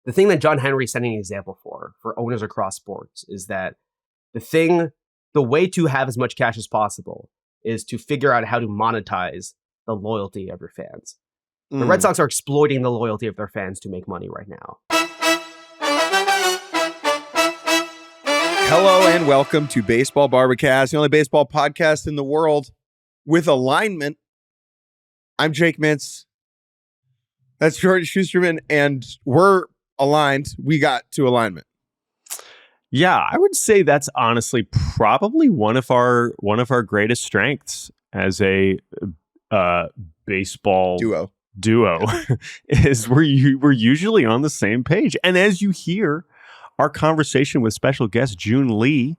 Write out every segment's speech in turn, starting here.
the thing that John Henry is setting an example for owners across sports is that the way to have as much cash as possible is to figure out how to monetize the loyalty of your fans. The Red Sox are exploiting the loyalty of their fans to make money right now. Hello and welcome to Baseball Barbacast, the only baseball podcast in the world with alignment. I'm Jake Mintz. That's Jordan Shusterman, and we're aligned. We got to alignment. Yeah, I would say that's honestly probably one of our greatest strengths as a baseball duo is we're usually on the same page. And as you hear our conversation with special guest Joon Lee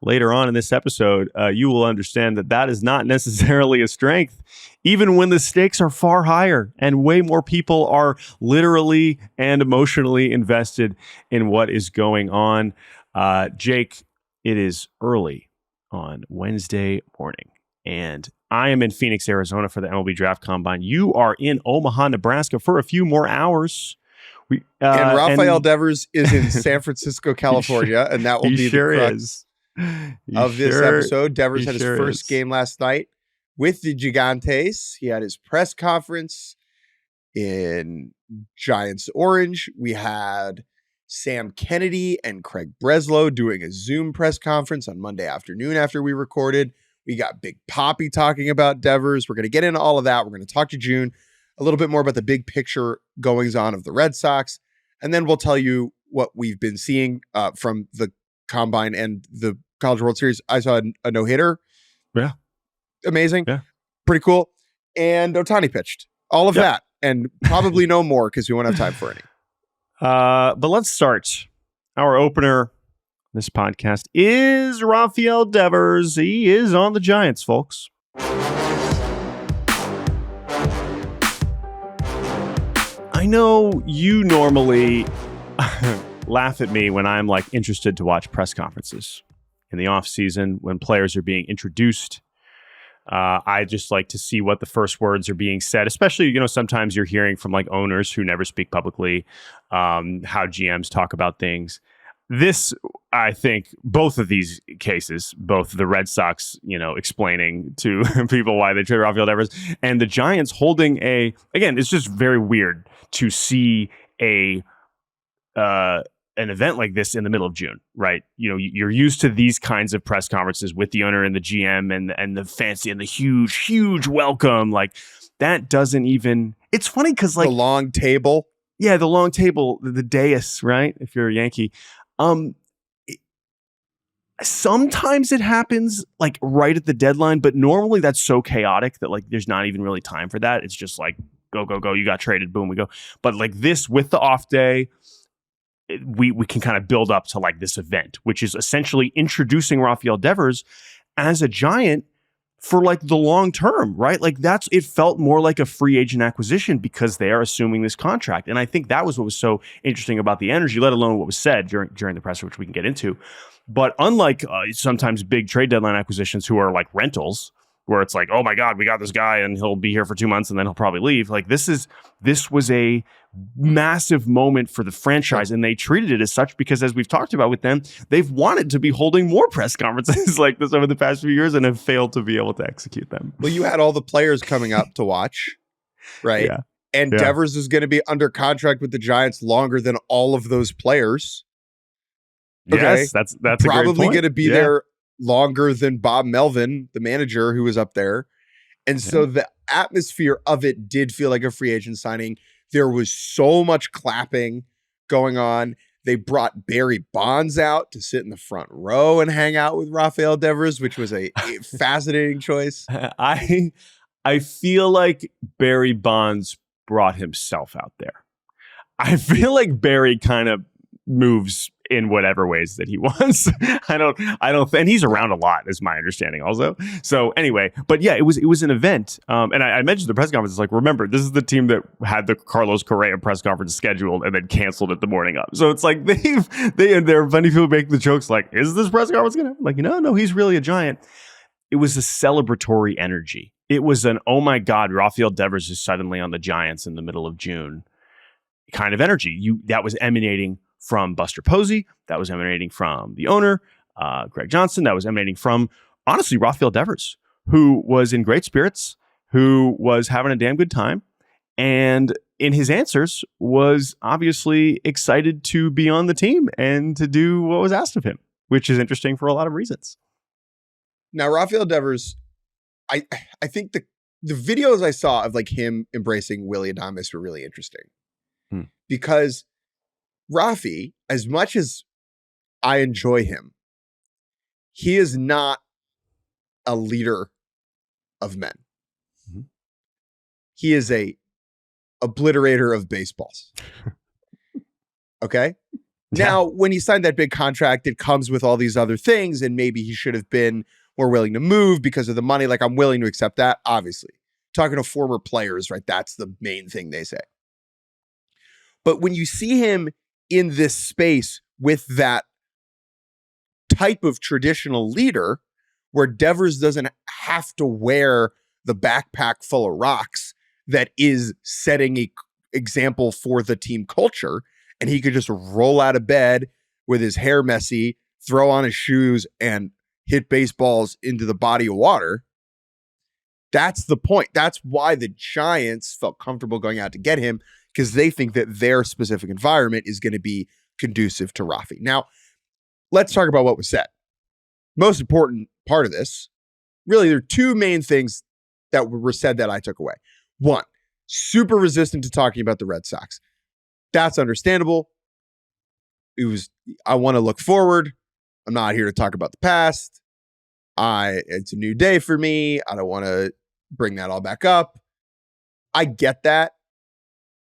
later on in this episode, you will understand that is not necessarily a strength, even when the stakes are far higher and way more people are literally and emotionally invested in what is going on. Jake, it is early on Wednesday morning, and I am in Phoenix, Arizona for the MLB Draft Combine. You are in Omaha, Nebraska for a few more hours. And Rafael Devers is in San Francisco, California, and that will be the crux of this episode. Devers had his first game last night with the Gigantes. He had his press conference in Giants Orange. We had Sam Kennedy and Craig Breslow doing a Zoom press conference on Monday afternoon after we recorded. We got Big Papi talking about Devers. We're going to get into all of that. We're going to talk to June a little bit more about the big picture goings on of the Red Sox. And then we'll tell you what we've been seeing from the Combine and the College World Series. I saw a no-hitter. Yeah. Amazing. Yeah. Pretty cool. And Ohtani pitched. All of that. And probably no more because we won't have time for any. But let's start. Our opener this podcast is Rafael Devers. He is on the Giants, folks. I know you normally laugh at me when I'm like interested to watch press conferences in the off season when players are being introduced. I just like to see what the first words are being said, especially, sometimes you're hearing from like owners who never speak publicly, how GMs talk about things. This, I think, both of these cases, both the Red Sox, explaining to people why they traded Rafael Devers, and the Giants holding again, it's just very weird to see an event like this in the middle of June, right? You're used to these kinds of press conferences with the owner and the GM and the fancy and the huge welcome. Like that doesn't even, it's funny because like the long table. Yeah, the long table, the dais, right? If you're a Yankee. Sometimes it happens like right at the deadline, but normally that's so chaotic that like there's not even really time for that. It's just like go, you got traded, boom, we go. But like this with the off day, we can kind of build up to like this event, which is essentially introducing Rafael Devers as a Giant for like the long term, right? Like it felt more like a free agent acquisition because they are assuming this contract. And I think that was what was so interesting about the energy, let alone what was said during the presser, which we can get into. But unlike sometimes big trade deadline acquisitions who are like rentals, where it's like, oh my God, we got this guy and he'll be here for 2 months and then he'll probably leave. Like this was a massive moment for the franchise, and they treated it as such because, as we've talked about with them, they've wanted to be holding more press conferences like this over the past few years and have failed to be able to execute them. Well, you had all the players coming up to watch, right? Yeah. And Devers is going to be under contract with the Giants longer than all of those players. Okay? Yes, that's probably going to be there longer than Bob Melvin, the manager who was up there. And so the atmosphere of it did feel like a free agent signing. There was so much clapping going on. They brought Barry Bonds out to sit in the front row and hang out with Rafael Devers, which was a fascinating choice. I feel like Barry Bonds brought himself out there. I feel like Barry kind of moves in whatever ways that he wants. I don't, and he's around a lot, is my understanding also. So anyway, but yeah, it was an event. And I mentioned the press conference. It's like, remember, this is the team that had the Carlos Correa press conference scheduled and then canceled it the morning of. So it's like there are funny people making the jokes like, is this press conference going to happen? Like, no, he's really a Giant. It was a celebratory energy. It was an, oh my God, Rafael Devers is suddenly on the Giants in the middle of June kind of energy. That was emanating from Buster Posey. That was emanating from the owner, Greg Johnson. That was emanating from, honestly, Rafael Devers, who was in great spirits, who was having a damn good time, and in his answers was obviously excited to be on the team and to do what was asked of him, which is interesting for a lot of reasons. Now, Rafael Devers, I think the videos I saw of like him embracing Willy Adames were really interesting because Rafi, as much as I enjoy him, he is not a leader of men. Mm-hmm. He is a obliterator of baseballs. Okay? Now, when he signed that big contract, it comes with all these other things, and maybe he should have been more willing to move because of the money. Like, I'm willing to accept that, obviously. Talking to former players, right? That's the main thing they say. But when you see him in this space with that type of traditional leader, where Devers doesn't have to wear the backpack full of rocks that is setting an example for the team culture, and he could just roll out of bed with his hair messy, throw on his shoes, and hit baseballs into the body of water. That's the point. That's why the Giants felt comfortable going out to get him, because they think that their specific environment is going to be conducive to Rafi. Now, let's talk about what was said. Most important part of this, really, there are two main things that were said that I took away. One, super resistant to talking about the Red Sox. That's understandable. I want to look forward. I'm not here to talk about the past. It's a new day for me. I don't want to bring that all back up. I get that.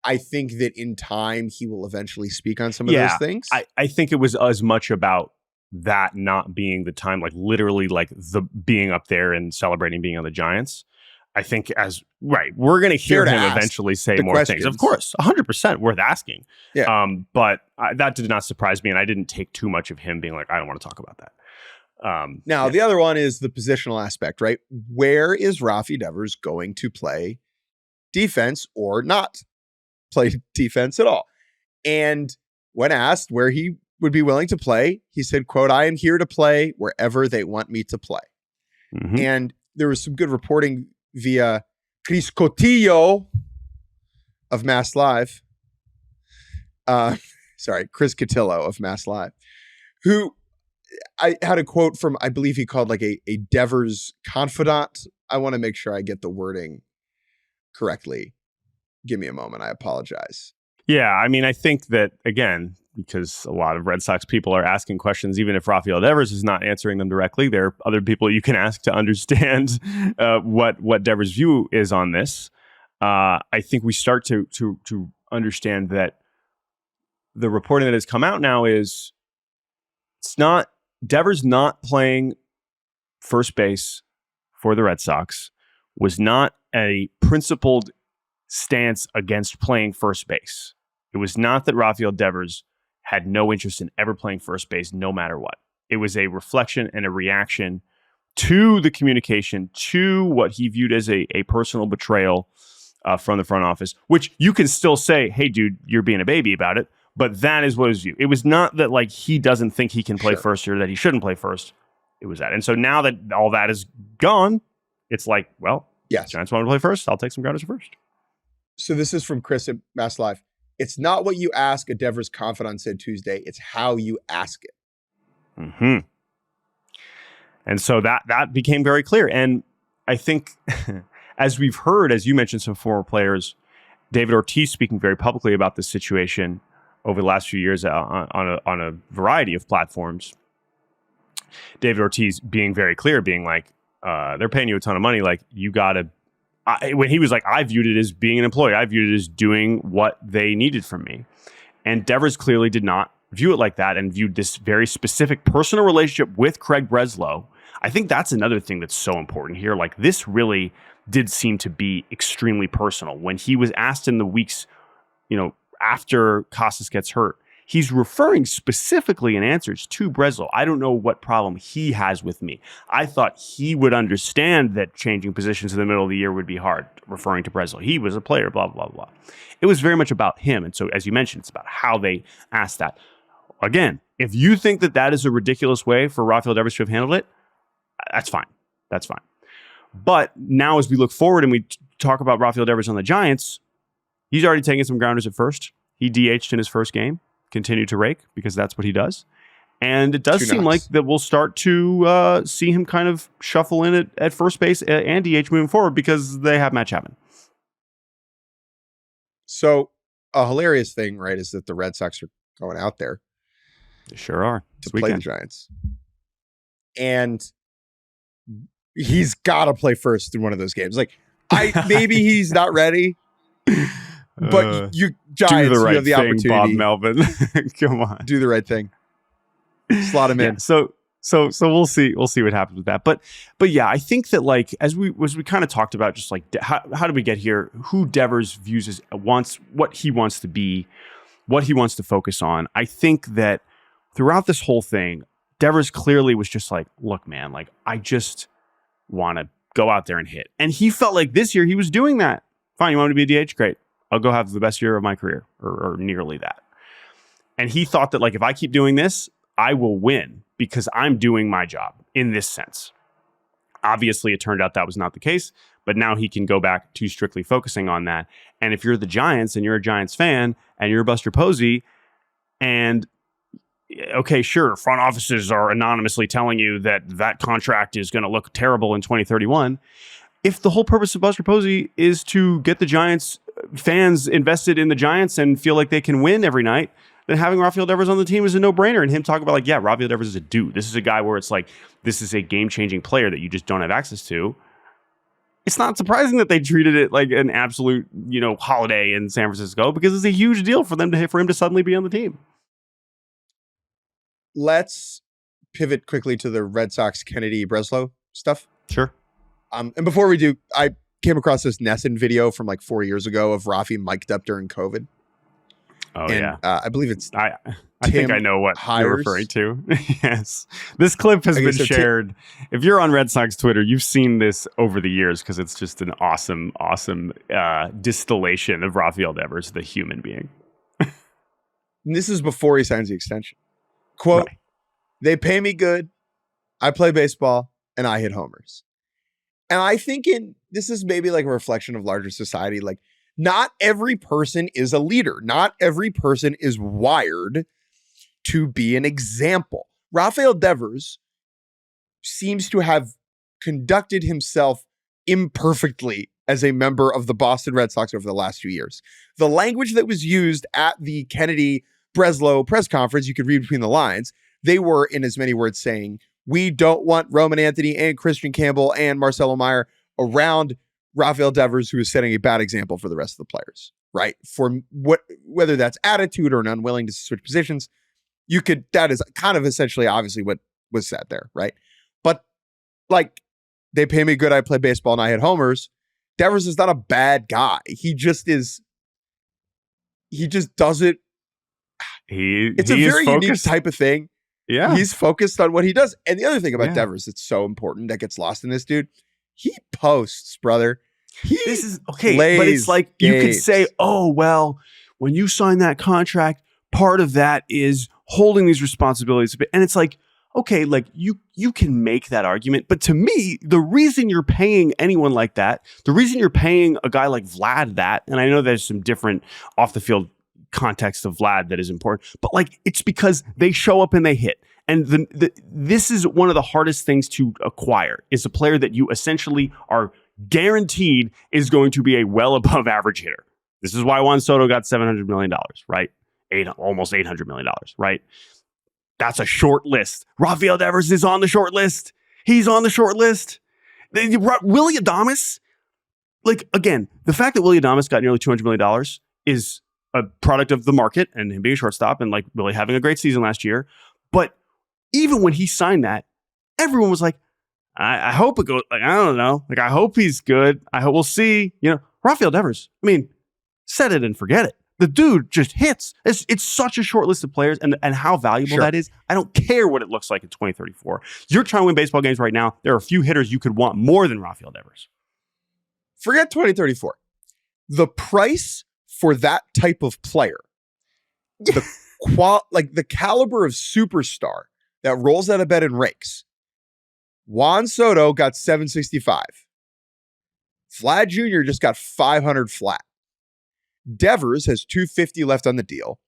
I think that in time, he will eventually speak on some of those things. I think it was as much about that not being the time, like literally like the being up there and celebrating being on the Giants. I think we're going to hear him eventually say more questions. Things. Of course, 100% worth asking. Yeah. But that did not surprise me, and I didn't take too much of him being like, I don't want to talk about that. Now, the other one is the positional aspect, right? Where is Rafi Devers going to play defense or not play defense at all? And when asked where he would be willing to play, he said, quote, "I am here to play wherever they want me to play." Mm-hmm. And there was some good reporting via Chris Cotillo of Mass Live. Chris Cotillo of Mass Live, who I had a quote from, I believe he called like a Devers confidant. I want to make sure I get the wording correctly. Give me a moment. I apologize. Yeah, I mean, I think that, again, because a lot of Red Sox people are asking questions, even if Rafael Devers is not answering them directly, there are other people you can ask to understand what Devers' view is on this. I think we start to understand that the reporting that has come out now is it's not Devers not playing first base for the Red Sox was not a principled stance against playing first base. It was not that Rafael Devers had no interest in ever playing first base, no matter what. It was a reflection and a reaction to the communication, to what he viewed as a personal betrayal from the front office, which you can still say, hey, dude, you're being a baby about it. But that is what his view. It was not that like he doesn't think he can play first or that he shouldn't play first. It was that. And so now that all that is gone, it's like, well, yes, Giants want to play first. I'll take some grounders first. So this is from Chris at Mass Live. It's not what you ask, a Devers confidant said Tuesday. It's how you ask it. Mm-hmm. And so that became very clear. And I think, as we've heard, as you mentioned, some former players, David Ortiz speaking very publicly about this situation over the last few years on a variety of platforms. David Ortiz being very clear, being like, they're paying you a ton of money. Like, you got to, when he was like, I viewed it as being an employee. I viewed it as doing what they needed from me. And Devers clearly did not view it like that and viewed this very specific personal relationship with Craig Breslow. I think that's another thing that's so important here. Like, this really did seem to be extremely personal. When he was asked in the weeks, after Costas gets hurt, He's referring specifically in answers to Breslow. I don't know what problem he has with me. I thought he would understand that changing positions in the middle of the year would be hard, referring to Breslow. He was a player, blah, blah, blah. It was very much about him. And so, as you mentioned, it's about how they asked that. Again, if you think that that is a ridiculous way for Rafael Devers to have handled it, that's fine. That's fine. But now as we look forward and we talk about Rafael Devers on the Giants, he's already taken some grounders at first. He DH'd in his first game, continued to rake because that's what he does. And it does seem like that we'll start to see him kind of shuffle in at first base and DH moving forward because they have Matt Chapman. So a hilarious thing, right, is that the Red Sox are going out there. They sure are. To play the Giants. And he's got to play first in one of those games. Like, maybe he's not ready, but you Giants, do the right you have the thing, opportunity. Bob Melvin. Come on. Do the right thing. Slot him in. So we'll see. We'll see what happens with that. But yeah, I think that like as we kind of talked about, just like how did we get here? Who Devers views as what he wants to be, what he wants to focus on. I think that throughout this whole thing, Devers clearly was just like, look, man, like I just want to go out there and hit. And he felt like this year he was doing that. Fine, you want me to be a DH? Great. I'll go have the best year of my career or nearly that. And he thought that like if I keep doing this, I will win because I'm doing my job in this sense. Obviously, it turned out that was not the case, but now he can go back to strictly focusing on that. And if you're the Giants and you're a Giants fan and you're Buster Posey and okay, sure, front offices are anonymously telling you that contract is going to look terrible in 2031. If the whole purpose of Buster Posey is to get the Giants fans invested in the Giants and feel like they can win every night, then having Rafael Devers on the team is a no-brainer. And him talking about like, yeah, Rafael Devers is a dude. This is a guy where it's like, this is a game-changing player that you just don't have access to. It's not surprising that they treated it like an absolute, holiday in San Francisco because it's a huge deal for him to suddenly be on the team. Let's pivot quickly to the Red Sox Kennedy Breslow stuff. Sure. And before we do, I came across this Nesson video from like 4 years ago of Rafi mic'd up during COVID. Oh, and, I believe it's I think I know what you're referring to. Yes. This clip has been shared. If you're on Red Sox Twitter, you've seen this over the years because it's just an awesome distillation of Rafael Devers, the human being. And this is before he signs the extension. Quote, right. They pay me good, I play baseball, and I hit homers. And I think this is maybe like a reflection of larger society. Like, not every person is a leader. Not every person is wired to be an example. Rafael Devers seems to have conducted himself imperfectly as a member of the Boston Red Sox over the last few years. The language that was used at the Kennedy Breslow press conference, you could read between the lines. They were, in as many words, saying, we don't want Roman Anthony and Christian Campbell and Marcelo Meyer around Rafael Devers, who is setting a bad example for the rest of the players, right? For whether that's attitude or an unwillingness to switch positions, that is kind of essentially obviously what was said there, right? But like, they pay me good, I play baseball, and I hit homers. Devers is not a bad guy. He just does it. It's a very unique type of thing. Yeah. He's focused on what he does. And the other thing about Devers that's so important that gets lost in this dude, he posts, brother. This is okay, but it's like games. You could say, oh, well, when you sign that contract, part of that is holding these responsibilities. And it's like, okay, like you can make that argument. But to me, the reason you're paying anyone like that, the reason you're paying a guy like Vlad that, and I know there's some different off the field context of Vlad that is important, but like it's because they show up and they hit. And this is one of the hardest things to acquire is a player that you essentially are guaranteed is going to be a well above average hitter. This is why Juan Soto got $700 million, right? Almost $800 million, right? That's a short list. Rafael Devers is on the short list. He's on the short list. Willy Adames, like, again, the fact that Willy Adames got nearly $200 million is a product of the market and him being a shortstop and like really having a great season last year. But even when he signed that, everyone was like, I hope it goes, like, I don't know. Like, I hope he's good. I hope we'll see, Rafael Devers. I mean, set it and forget it. The dude just hits. It's such a short list of players, and how valuable that is. I don't care what it looks like in 2034. You're trying to win baseball games right now. There are a few hitters you could want more than Rafael Devers. Forget 2034. The price for that type of player, the caliber of superstar that rolls out of bed and rakes. Juan Soto got $765. Vlad Jr. just got $500 flat. Devers has $250 left on the deal,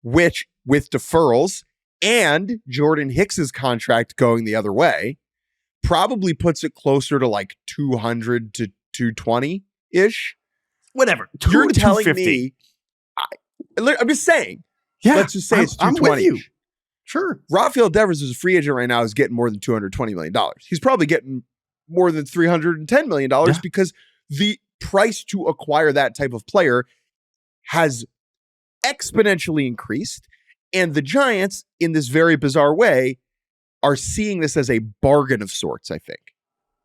which with deferrals and Jordan Hicks's contract going the other way, probably puts it closer to like 200 to 220-ish. Whatever. You're telling me, I'm just saying. Yeah, let's just say it's 220. I'm with you. Sure. Rafael Devers is a free agent right now, is getting more than $220 million. He's probably getting more than $310 million because the price to acquire that type of player has exponentially increased. And the Giants, in this very bizarre way, are seeing this as a bargain of sorts, I think.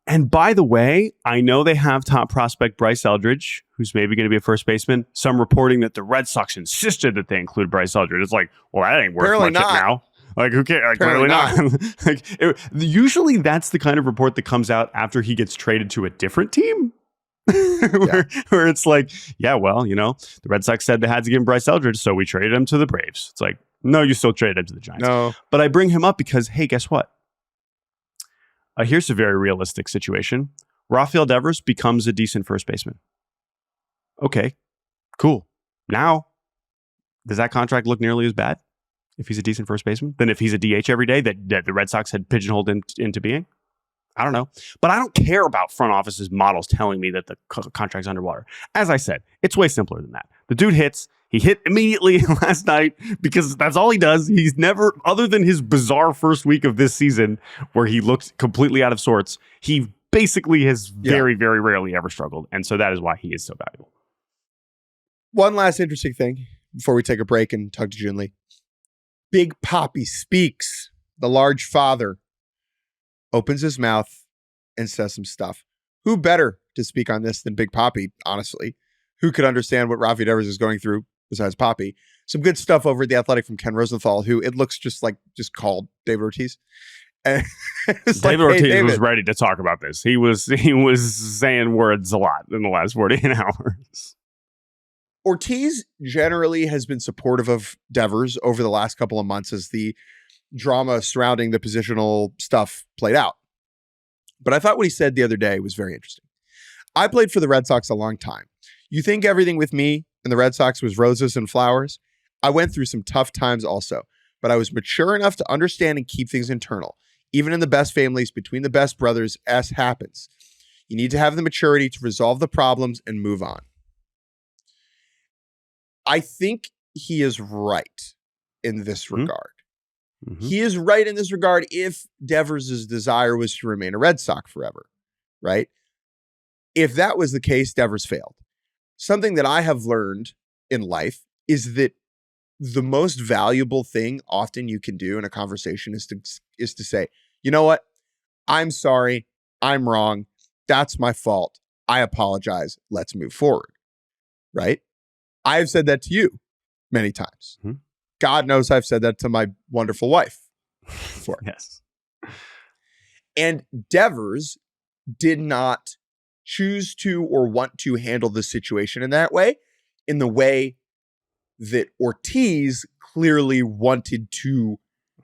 And by the way, I know they have top prospect Bryce Eldridge, who's maybe going to be a first baseman. Some reporting that the Red Sox insisted that they include Bryce Eldridge. It's like, well, that ain't worth Apparently much not. now. Like, who cares? Like, apparently not. Usually that's the kind of report that comes out after he gets traded to a different team. where it's like, yeah, well, the Red Sox said they had to give him Bryce Eldridge, so we traded him to the Braves. It's like, no, you still traded him to the Giants. No. But I bring him up because, hey, guess what? Here's a very realistic situation. Rafael Devers becomes a decent first baseman. Okay, cool. Now, does that contract look nearly as bad if he's a decent first baseman than if he's a DH every day that the Red Sox had pigeonholed him into being? I don't know. But I don't care about front office's models telling me that the contract's underwater. As I said, it's way simpler than that. The dude hits. He hit immediately last night because that's all he does. He's never, other than his bizarre first week of this season where he looked completely out of sorts, he basically has very, very rarely ever struggled. And so that is why he is so valuable. One last interesting thing before we take a break and talk to Joon Lee. Big Papi speaks. The large father opens his mouth and says some stuff. Who better to speak on this than Big Papi, honestly? Who could understand what Rafael Devers is going through besides Papi? Some good stuff over at The Athletic from Ken Rosenthal, who it looks just called David Ortiz. And David Ortiz was ready to talk about this. He was saying words a lot in the last 48 hours. Ortiz generally has been supportive of Devers over the last couple of months as the drama surrounding the positional stuff played out. But I thought what he said the other day was very interesting. I played for the Red Sox a long time. You think everything with me and the Red Sox was roses and flowers? I went through some tough times also, but I was mature enough to understand and keep things internal. Even in the best families, between the best brothers, S happens. You need to have the maturity to resolve the problems and move on. I think he is right in this regard. Mm-hmm. He is right in this regard if Devers' desire was to remain a Red Sox forever, right? If that was the case, Devers failed. Something that I have learned in life is that the most valuable thing often you can do in a conversation is to say, you know what? I'm sorry. I'm wrong. That's my fault. I apologize. Let's move forward. Right? I've said that to you many times. Mm-hmm. God knows I've said that to my wonderful wife before. Yes. And Devers did not choose to or want to handle the situation in that way, in the way that Ortiz clearly wanted to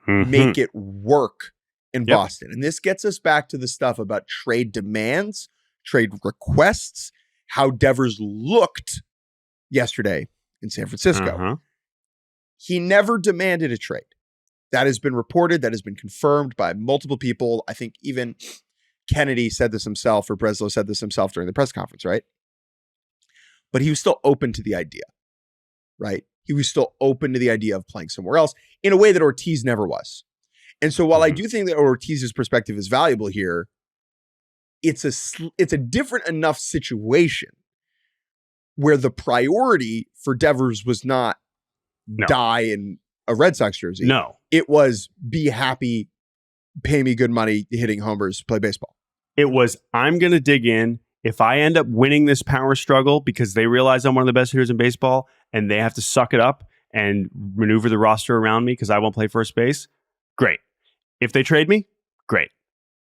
make it work in Boston. And this gets us back to the stuff about trade demands, trade requests, how Devers looked yesterday in San Francisco. He never demanded a trade. That has been reported. That has been confirmed by multiple people. I think even Kennedy said this himself, or Breslow said this himself during the press conference, right? But he was still open to the idea, right? He was still open to the idea of playing somewhere else in a way that Ortiz never was. And so while I do think that Ortiz's perspective is valuable here, it's a different enough situation where the priority for Devers was not die in a Red Sox jersey. No. It was be happy, pay me good money, hitting homers, play baseball. It was, I'm going to dig in. If I end up winning this power struggle because they realize I'm one of the best hitters in baseball, and they have to suck it up and maneuver the roster around me because I won't play first base, great. If they trade me, great.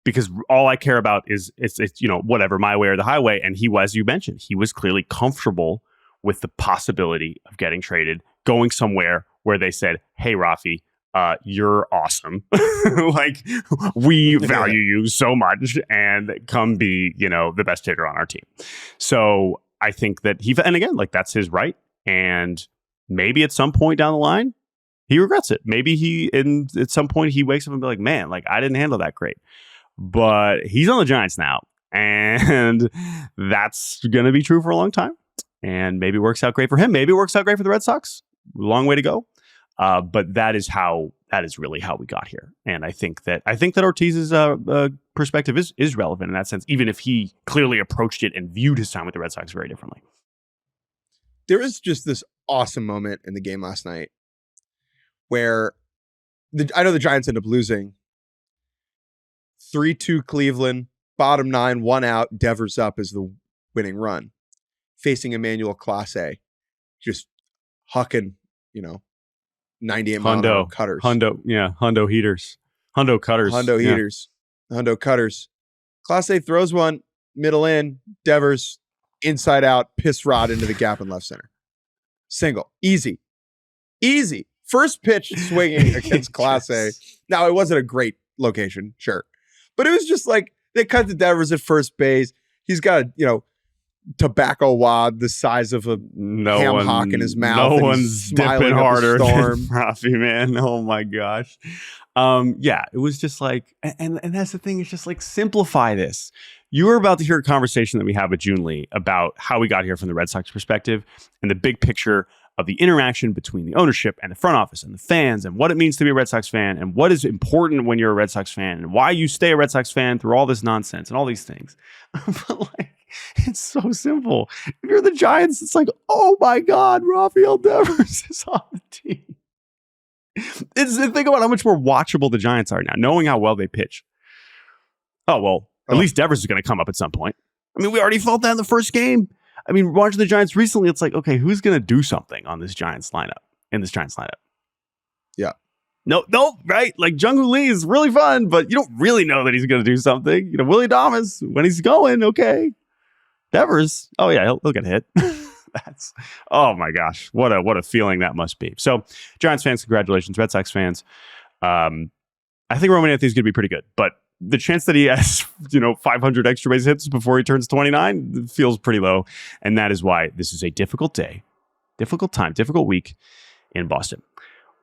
Because all I care about is it's whatever, my way or the highway. And he was, you mentioned, he was clearly comfortable with the possibility of getting traded, going somewhere where they said, hey, Rafi, you're awesome. Like, we value you so much, and come be, the best hitter on our team. So I think that and again, like, that's his right. And maybe at some point down the line, he regrets it. Maybe at some point he wakes up and be like, man, like, I didn't handle that great. But he's on the Giants now, and that's going to be true for a long time. And maybe it works out great for him. Maybe it works out great for the Red Sox. Long way to go. But that is really how we got here. And I think that Ortiz's perspective is relevant in that sense, even if he clearly approached it and viewed his time with the Red Sox very differently. There is just this awesome moment in the game last night where I know the Giants end up losing. 3-2 Cleveland, bottom 9, 1 out, Devers up is the winning run. Facing Emmanuel Clase, just hucking, 98 mile an hour cutters. Hundo heaters. Hundo cutters. Hundo cutters. Clase throws one, middle in, Devers, inside out, piss rod into the gap in left center. Single. Easy. First pitch swinging against Clase. Now, it wasn't a great location, sure. But it was just like, they cut to Devers at first base. He's got a, tobacco wad the size of a ham hock in his mouth. No one's dipping harder than Rafi, man. Oh my gosh. It was just like, and that's the thing. It's just like, simplify this. You were about to hear a conversation that we have with Joon Lee about how we got here from the Red Sox perspective and the big picture of the interaction between the ownership and the front office and the fans, and what it means to be a Red Sox fan, and what is important when you're a Red Sox fan, and why you stay a Red Sox fan through all this nonsense and all these things. But like, it's so simple. If you're the Giants, it's like, oh my God, Rafael Devers is on the team. Think about how much more watchable the Giants are now, knowing how well they pitch. At least Devers is going to come up at some point. I mean, we already felt that in the first game. I mean, watching the Giants recently, it's like, okay, who's going to do something on this Giants lineup? Yeah. No, right? Like, Joon Lee is really fun, but you don't really know that he's going to do something. Willie Adames, when he's going, okay. Devers, oh yeah, he'll get hit. Oh my gosh, what a feeling that must be. So, Giants fans, congratulations. Red Sox fans, I think Roman Anthony's going to be pretty good, but the chance that he has, 500 extra base hits before he turns 29 feels pretty low. And that is why this is a difficult day, difficult time, difficult week in Boston.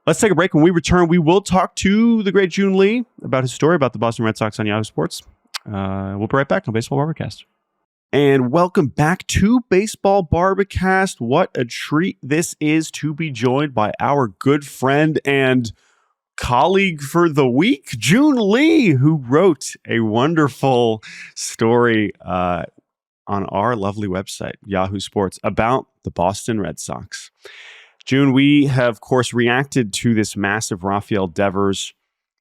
Let's take a break. When we return, we will talk to the great Joon Lee about his story about the Boston Red Sox on Yahoo Sports. We'll be right back on Baseball Barbacast. And welcome back to Baseball Barbacast. What a treat this is to be joined by our good friend and colleague for the week, Joon Lee, who wrote a wonderful story on our lovely website, Yahoo Sports, about the Boston Red Sox. Joon, we have, of course, reacted to this massive Rafael Devers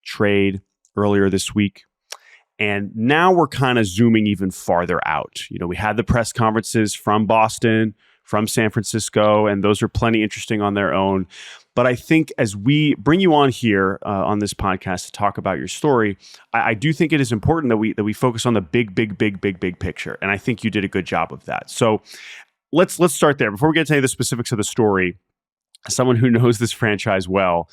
trade earlier this week. And now we're kind of zooming even farther out. We had the press conferences from Boston, from San Francisco, and those are plenty interesting on their own. But I think as we bring you on here on this podcast to talk about your story, I do think it is important that we focus on the big picture. And I think you did a good job of that. So let's start there. Before we get to any of the specifics of the story, someone who knows this franchise well,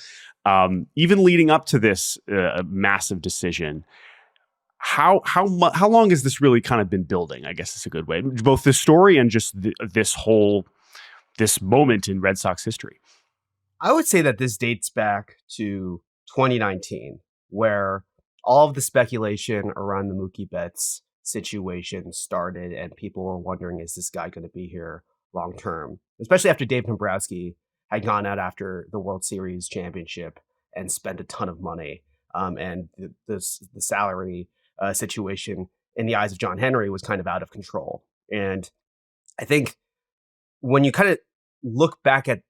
even leading up to this massive decision, how long has this really kind of been building? I guess is a good way. Both this story and just this moment in Red Sox history. I would say that this dates back to 2019, where all of the speculation around the Mookie Betts situation started, and people were wondering, is this guy going to be here long term? Especially after Dave Dombrowski had gone out after the World Series championship and spent a ton of money, and the salary situation in the eyes of John Henry was kind of out of control. And I think when you kind of look back at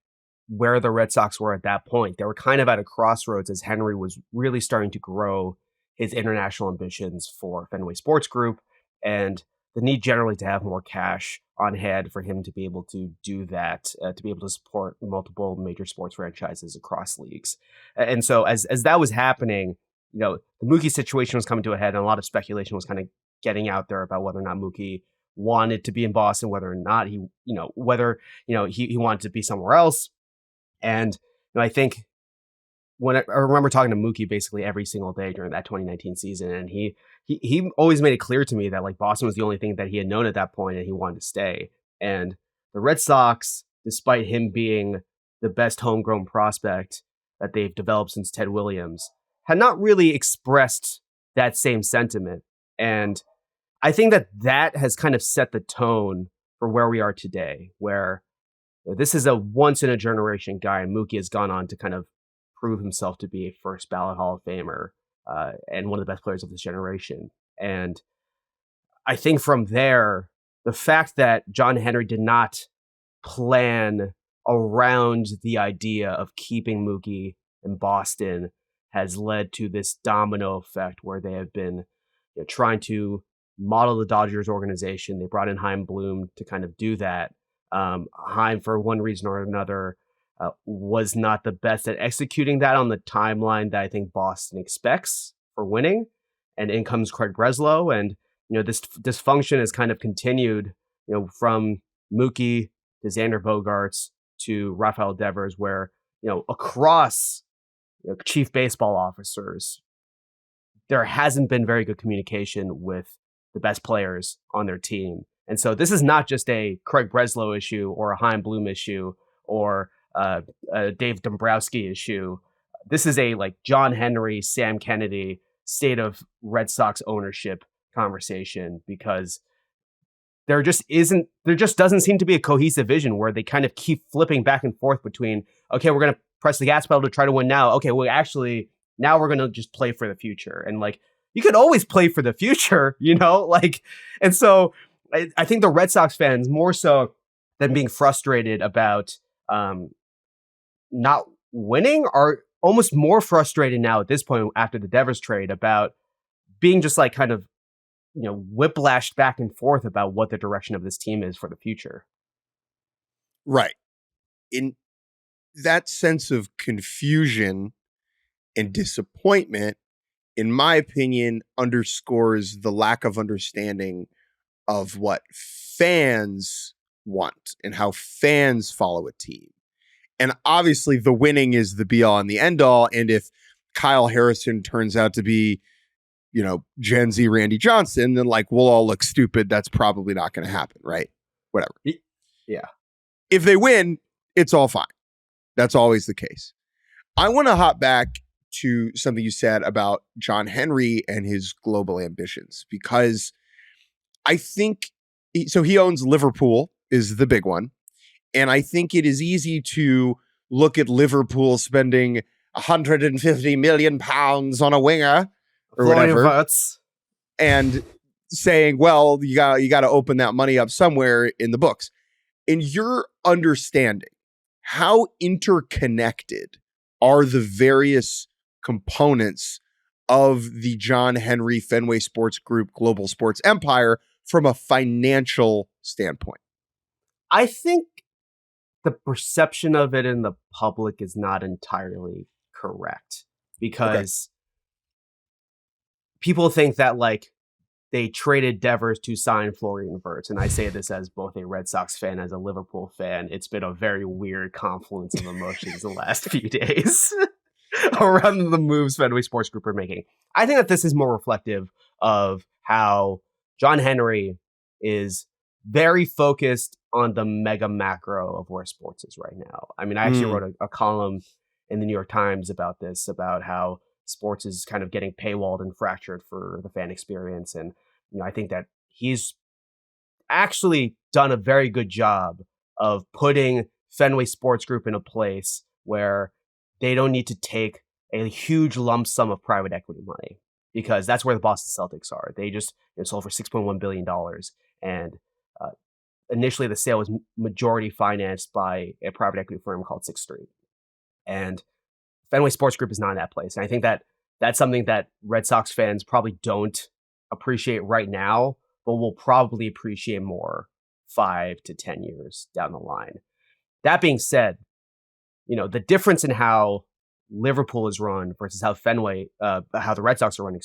where the Red Sox were at that point, they were kind of at a crossroads as Henry was really starting to grow his international ambitions for Fenway Sports Group. And the need generally to have more cash on hand for him to be able to do that, to be able to support multiple major sports franchises across leagues. And so as that was happening, the Mookie situation was coming to a head, and a lot of speculation was kind of getting out there about whether or not Mookie wanted to be in Boston, whether or not he wanted to be somewhere else. And I think I remember talking to Mookie basically every single day during that 2019 season, and he always made it clear to me that like Boston was the only thing that he had known at that point, and he wanted to stay. And the Red Sox, despite him being the best homegrown prospect that they've developed since Ted Williams, had not really expressed that same sentiment. And I think that has kind of set the tone for where we are today, where this is a once in a generation guy, and Mookie has gone on to kind of prove himself to be a first ballot Hall of Famer and one of the best players of this generation. And I think from there, the fact that John Henry did not plan around the idea of keeping Mookie in Boston has led to this domino effect where they have been trying to model the Dodgers organization. They brought in Chaim Bloom to kind of do that. Chaim, for one reason or another, was not the best at executing that on the timeline that I think Boston expects for winning. And in comes Craig Breslow, and this dysfunction has kind of continued, from Mookie to Xander Bogaerts to Rafael Devers, where across chief baseball officers, there hasn't been very good communication with the best players on their team. And so this is not just a Craig Breslow issue or a Chaim Bloom issue or a Dave Dombrowski issue. This is a like John Henry, Sam Kennedy state of Red Sox ownership conversation, because there just doesn't seem to be a cohesive vision where they kind of keep flipping back and forth between, okay, we're going to press the gas pedal to try to win now. Okay, well, actually, now we're going to just play for the future. And like, you could always play for the future, and so I think the Red Sox fans, more so than being frustrated about not winning, are almost more frustrated now at this point after the Devers trade about being just like kind of, whiplashed back and forth about what the direction of this team is for the future. Right. In that sense of confusion and disappointment, in my opinion, underscores the lack of understanding of what fans want and how fans follow a team. And obviously the winning is the be all and the end all. And if Kyle Harrison turns out to be, Gen Z Randy Johnson, then like we'll all look stupid. That's probably not going to happen, right? Whatever. Yeah. If they win, it's all fine. That's always the case. I want to hop back to something you said about John Henry and his global ambitions, because I think he owns Liverpool is the big one. And I think it is easy to look at Liverpool spending 150 million pounds on a winger or whatever, and saying, well, you got to open that money up somewhere in the books. In your understanding, how interconnected are the various components of the John Henry Fenway Sports Group global sports empire from a financial standpoint? I think the perception of it in the public is not entirely correct, because people think that like they traded Devers to sign Florian Wirtz. And I say this as both a Red Sox fan, as a Liverpool fan. It's been a very weird confluence of emotions the last few days around the moves Fenway Sports Group are making. I think that this is more reflective of how John Henry is very focused on the mega macro of where sports is right now. I mean, I actually wrote a column in the New York Times about this, about how sports is kind of getting paywalled and fractured for the fan experience. And, I think that he's actually done a very good job of putting Fenway Sports Group in a place where they don't need to take a huge lump sum of private equity money, because that's where the Boston Celtics are. They just sold for $6.1 billion. And initially the sale was majority financed by a private equity firm called Sixth Street. And Fenway Sports Group is not in that place. And I think that that's something that Red Sox fans probably don't appreciate right now, but we'll probably appreciate more 5 to 10 years down the line. That being said, the difference in how Liverpool is run versus how how the Red Sox are run,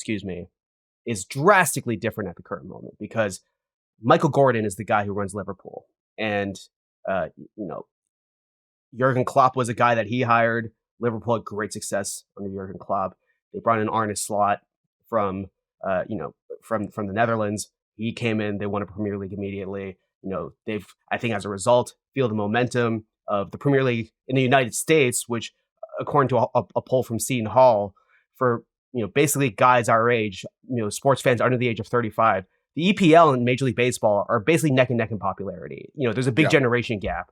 is drastically different at the current moment, because Michael Gordon is the guy who runs Liverpool. And, Jurgen Klopp was a guy that he hired. Liverpool had great success under Jurgen Klopp. They brought in Arne Slot from the Netherlands. He came in, they won a Premier League immediately. They've, I think as a result, feel the momentum of the Premier League in the United States, which according to a poll from Seton Hall, for, basically guys our age, sports fans under the age of 35, the EPL and Major League Baseball are basically neck and neck in popularity. There's a big generation gap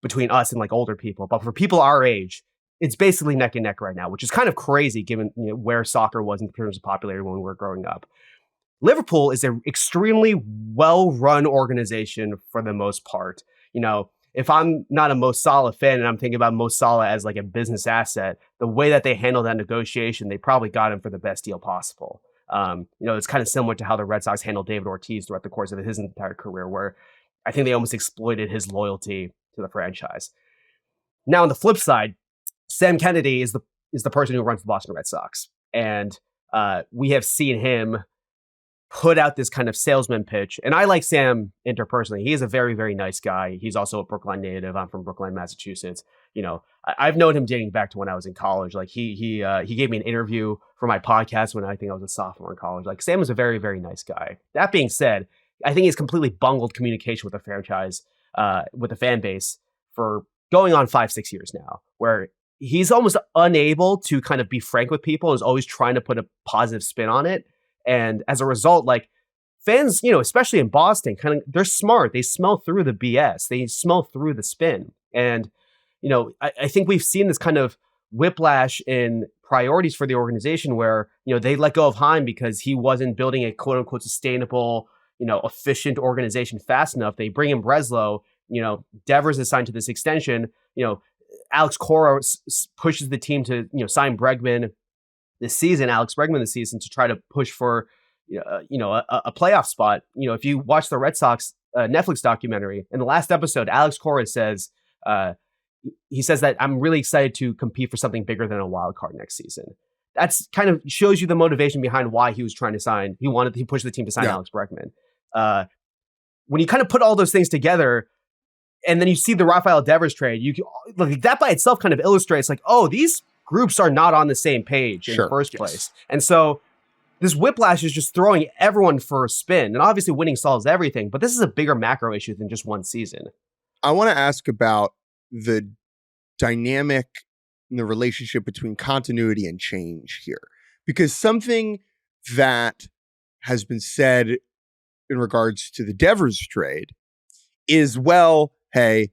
between us and like older people. But for people our age, it's basically neck and neck right now, which is kind of crazy given where soccer was in terms of popularity when we were growing up. Liverpool is an extremely well-run organization for the most part. If I'm not a Mo Salah fan and I'm thinking about Mo Salah as like a business asset, the way that they handled that negotiation, they probably got him for the best deal possible. It's kind of similar to how the Red Sox handled David Ortiz throughout the course of his entire career, where I think they almost exploited his loyalty to the franchise. Now, on the flip side, Sam Kennedy is the person who runs the Boston Red Sox. And we have seen him put out this kind of salesman pitch. And I like Sam interpersonally. He is a very, very nice guy. He's also a Brookline native. I'm from Brookline, Massachusetts. I've known him dating back to when I was in college. Like he gave me an interview for my podcast when I think I was a sophomore in college. Like Sam was a very, very nice guy. That being said, I think he's completely bungled communication with the franchise, with the fan base for going on 5-6 years now, where he's almost unable to kind of be frank with people, is always trying to put a positive spin on it. And as a result, like fans, especially in Boston, they're smart. They smell through the BS. They smell through the spin. And, I think we've seen this kind of whiplash in priorities for the organization where, they let go of Heim because he wasn't building a quote unquote sustainable, efficient organization fast enough. They bring in Breslow, Devers is signed to this extension, Alex Cora pushes the team to, sign Bregman this season, to try to push for, a playoff spot. If you watch the Red Sox Netflix documentary, in the last episode, Alex Cora says, he says that I'm really excited to compete for something bigger than a wild card next season. That's kind of shows you the motivation behind why he was trying to sign. He pushed the team to sign Alex Bregman. When you kind of put all those things together, and then you see the Rafael Devers trade, that by itself kind of illustrates like, oh, these groups are not on the same page in the first place. And so this whiplash is just throwing everyone for a spin. And obviously winning solves everything, but this is a bigger macro issue than just one season. I want to ask about the dynamic in the relationship between continuity and change here, because something that has been said in regards to the Devers trade is, well, hey,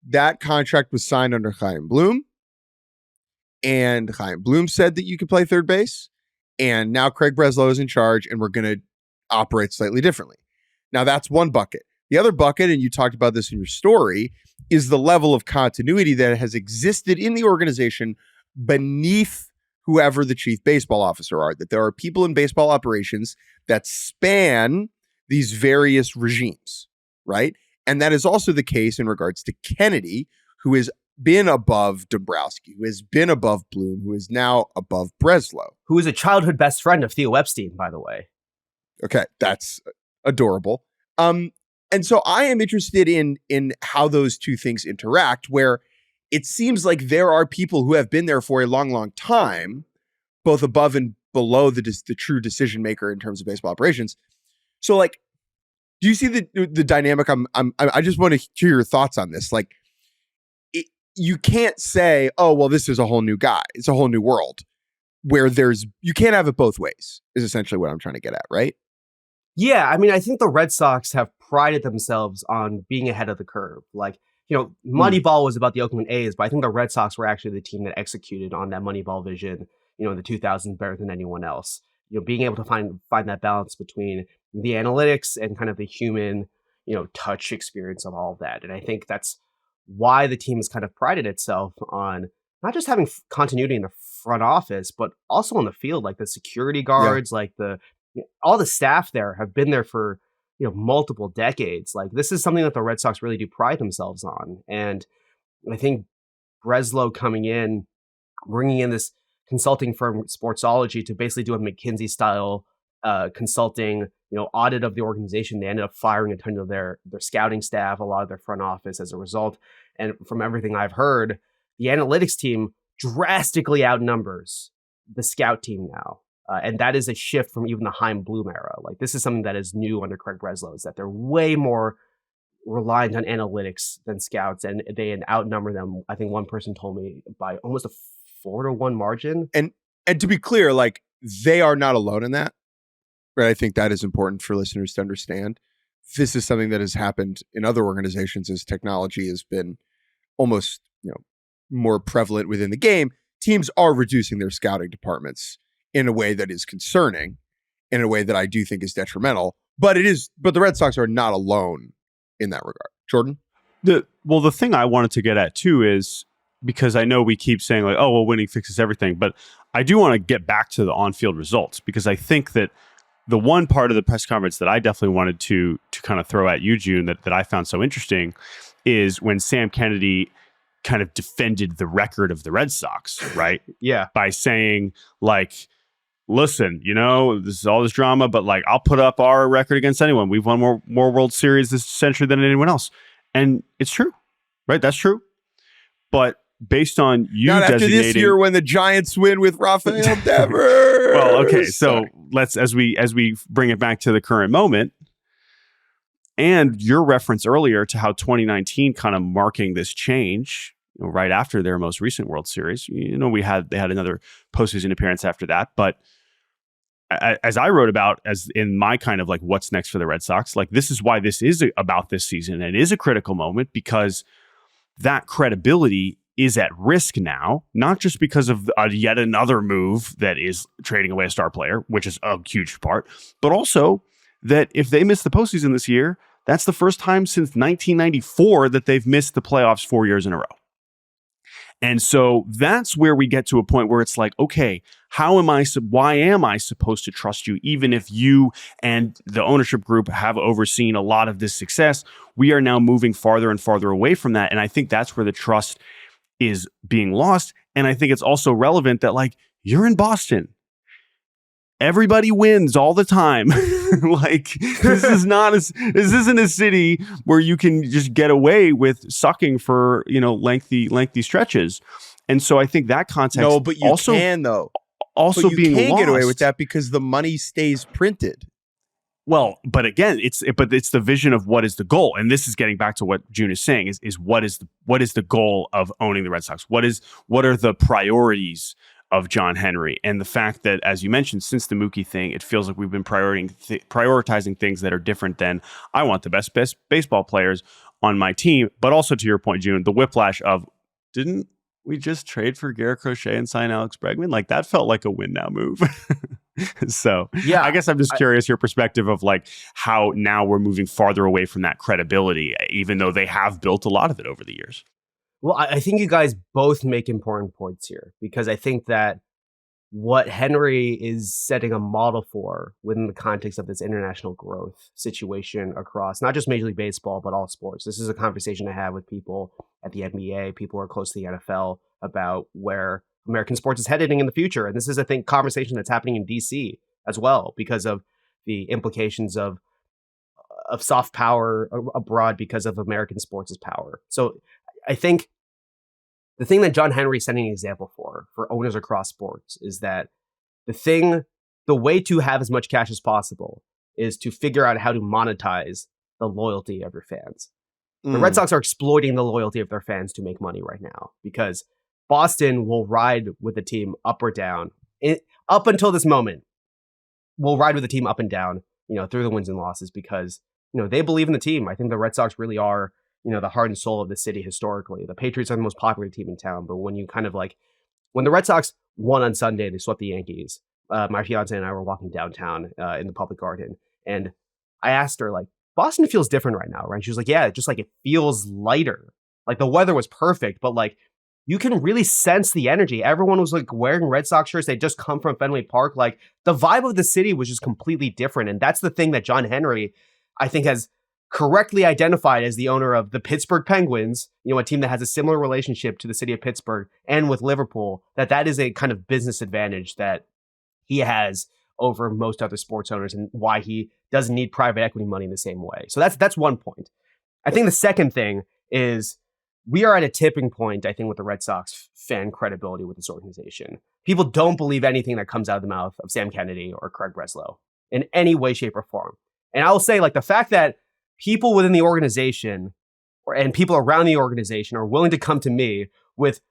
that contract was signed under Chaim Bloom, and Chaim Bloom said that you could play third base, and now Craig Breslow is in charge, and we're going to operate slightly differently. Now, that's one bucket. The other bucket, and you talked about this in your story, is the level of continuity that has existed in the organization beneath whoever the chief baseball officer are, that there are people in baseball operations that span these various regimes, right? And that is also the case in regards to Kennedy, who has been above Dombrowski, who has been above Bloom, who is now above Breslow. Who is a childhood best friend of Theo Epstein, by the way. Okay, that's adorable. And so I am interested in how those two things interact, where it seems like there are people who have been there for a long, long time, both above and below the true decision maker in terms of baseball operations. So, like, do you see the dynamic? I just want to hear your thoughts on this. Like, you can't say, oh, well, this is a whole new guy. It's a whole new world where you can't have it both ways, is essentially what I'm trying to get at, right? Yeah, I mean, I think the Red Sox have prided themselves on being ahead of the curve. Like, Moneyball was about the Oakland A's, but I think the Red Sox were actually the team that executed on that Moneyball vision, in the 2000s better than anyone else. Being able to find that balance between the analytics and kind of the human, touch experience of all of that. And I think that's why the team has kind of prided itself on not just having continuity in the front office, but also on the field, like the security guards, like the all the staff there have been there for multiple decades. Like, this is something that the Red Sox really do pride themselves on. And I think Breslow coming in, bringing in this consulting firm, Sportsology, to basically do a McKinsey style consulting, audit of the organization. They ended up firing a ton of their scouting staff, a lot of their front office as a result. And from everything I've heard, the analytics team drastically outnumbers the scout team now. And that is a shift from even the Chaim Bloom era. Like, this is something that is new under Craig Breslow, is that they're way more reliant on analytics than scouts, and they outnumber them. I think one person told me by almost a 4-1 margin. And to be clear, like, they are not alone in that. Right? I think that is important for listeners to understand. This is something that has happened in other organizations as technology has been almost, more prevalent within the game. Teams are reducing their scouting departments in a way that is concerning, in a way that I do think is detrimental. But the Red Sox are not alone in that regard. Jordan? The thing I wanted to get at too is, because I know we keep saying like, oh, well, winning fixes everything, but I do want to get back to the on-field results, because I think that the one part of the press conference that I definitely wanted to kind of throw at you, Joon, that I found so interesting is when Sam Kennedy kind of defended the record of the Red Sox, right? Yeah. By saying, like, listen, this is all this drama, but like, I'll put up our record against anyone. We've won more World Series this century than anyone else. And it's true, right? That's true. But based on you not after designating this year when the Giants win with Rafael Devers. Well, okay, so let's as we bring it back to the current moment, and your reference earlier to how 2019 kind of marking this change, right after their most recent World Series. They had another postseason appearance after that, but as I wrote about as in my kind of like what's next for the Red Sox, like, this is why this is about this season, and it is a critical moment, because that credibility is at risk now, not just because of yet another move that is trading away a star player, which is a huge part, but also that if they miss the postseason this year, that's the first time since 1994 that they've missed the playoffs 4 years in a row. And so that's where we get to a point where it's like, okay, why am I supposed to trust you? Even if you and the ownership group have overseen a lot of this success, we are now moving farther and farther away from that. And I think that's where the trust is being lost. And I think it's also relevant that, like, you're in Boston. Everybody wins all the time. Like, this isn't a city where you can just get away with sucking for, lengthy stretches. And so I think that context. No, but you can though. Also being lost. You can get away with that because the money stays printed. Well, but again, it's the vision of what is the goal, and this is getting back to what Joon is saying: is what is the goal of owning the Red Sox? What are the priorities of John Henry? And the fact that, as you mentioned, since the Mookie thing, it feels like we've been prioritizing things that are different than, I want the best baseball players on my team. But also, to your point, Joon, the whiplash of, didn't we just trade for Garrett Crochet and sign Alex Bregman? Like, that felt like a win now move. So yeah, I guess I'm just curious your perspective of like how now we're moving farther away from that credibility, even though they have built a lot of it over the years. Well, I think you guys both make important points here, because I think that what Henry is setting a model for within the context of this international growth situation across not just Major League Baseball, but all sports. This is a conversation I have with people at the NBA, people who are close to the NFL, about where American sports is heading in the future. And this is, I think, conversation that's happening in DC as well, because of the implications of soft power abroad because of American sports' power. So I think the thing that John Henry is setting an example for owners across sports is that the way to have as much cash as possible is to figure out how to monetize the loyalty of your fans. The Red Sox are exploiting the loyalty of their fans to make money right now, because Boston will ride with the team up or down. Up until this moment, will ride with the team up and down, through the wins and losses, because, they believe in the team. I think the Red Sox really are, the heart and soul of the city historically. The Patriots are the most popular team in town, but when the Red Sox won on Sunday, they swept the Yankees. My fiance and I were walking downtown in the public garden, and I asked her, like, Boston feels different right now, right? She was like, yeah, just like it feels lighter. Like, the weather was perfect, but like you can really sense the energy. Everyone was like wearing Red Sox shirts. They just come from Fenway Park. Like the vibe of the city was just completely different. And that's the thing that John Henry, I think, has correctly identified as the owner of the Pittsburgh Penguins, a team that has a similar relationship to the city of Pittsburgh and with Liverpool, that is a kind of business advantage that he has over most other sports owners and why he doesn't need private equity money in the same way. So that's one point. I think the second thing is we are at a tipping point, I think, with the Red Sox fan credibility with this organization. People don't believe anything that comes out of the mouth of Sam Kennedy or Craig Breslow in any way, shape, or form. And I will say, like, the fact that people within the organization and people around the organization are willing to come to me with,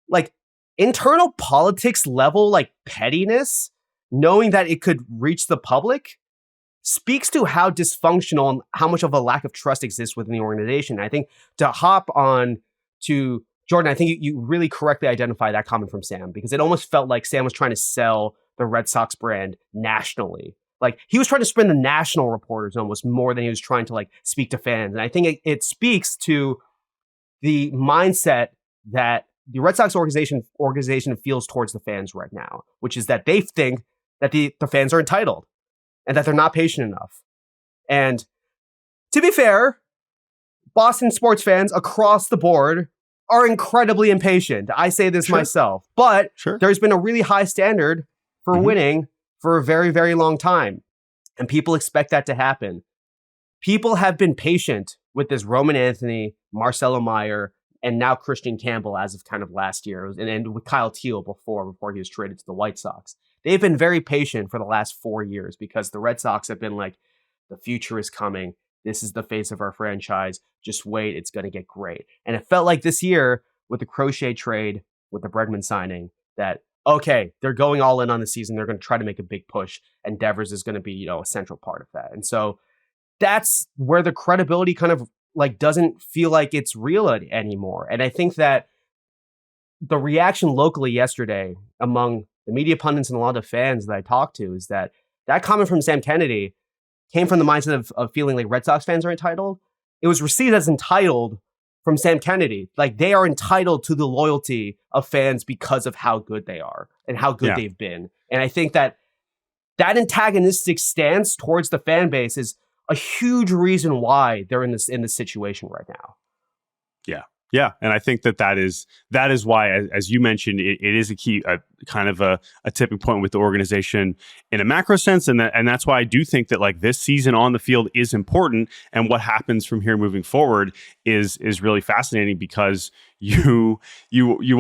like, internal politics level, like, pettiness, knowing that it could reach the public, speaks to how dysfunctional and how much of a lack of trust exists within the organization. I think to hop on to Jordan, I think you really correctly identify that comment from Sam, because it almost felt like Sam was trying to sell the Red Sox brand nationally. Like he was trying to spin the national reporters almost more than he was trying to like speak to fans. And I think it speaks to the mindset that the Red Sox organization feels towards the fans right now, which is that they think that the fans are entitled and that they're not patient enough. And to be fair, Boston sports fans across the board are incredibly impatient. I say this myself, but there's been a really high standard for winning for a very, very long time. And people expect that to happen. People have been patient with this Roman Anthony, Marcelo Meyer, and now Christian Campbell as of kind of last year, and with Kyle Teal before he was traded to the White Sox. They've been very patient for the last 4 years because the Red Sox have been like, the future is coming. This is the face of our franchise. Just wait. It's going to get great. And it felt like this year with the Crochet trade, with the Bregman signing, that, okay, they're going all in on the season. They're going to try to make a big push. And Devers is going to be, a central part of that. And so that's where the credibility kind of like doesn't feel like it's real anymore. And I think that the reaction locally yesterday among the media pundits and a lot of fans that I talked to is that comment from Sam Kennedy came from the mindset of feeling like Red Sox fans are entitled. It was received as entitled from Sam Kennedy. Like they are entitled to the loyalty of fans because of how good they are and how good they've been. And I think that antagonistic stance towards the fan base is a huge reason why they're in this situation right now. Yeah. And I think that is why, as you mentioned, it is a key, kind of a tipping point with the organization in a macro sense. And that's why I do think that like this season on the field is important. And what happens from here moving forward is really fascinating because you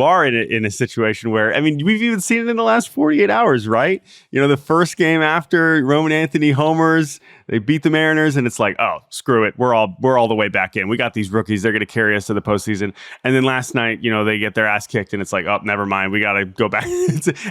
are in a situation where, I mean, we've even seen it in the last 48 hours, right? The first game after Roman Anthony homers, they beat the Mariners and it's like, oh, screw it. We're all the way back in. We got these rookies. They're going to carry us to the postseason. And then last night, they get their ass kicked and it's like, oh, never mind. We got to go back.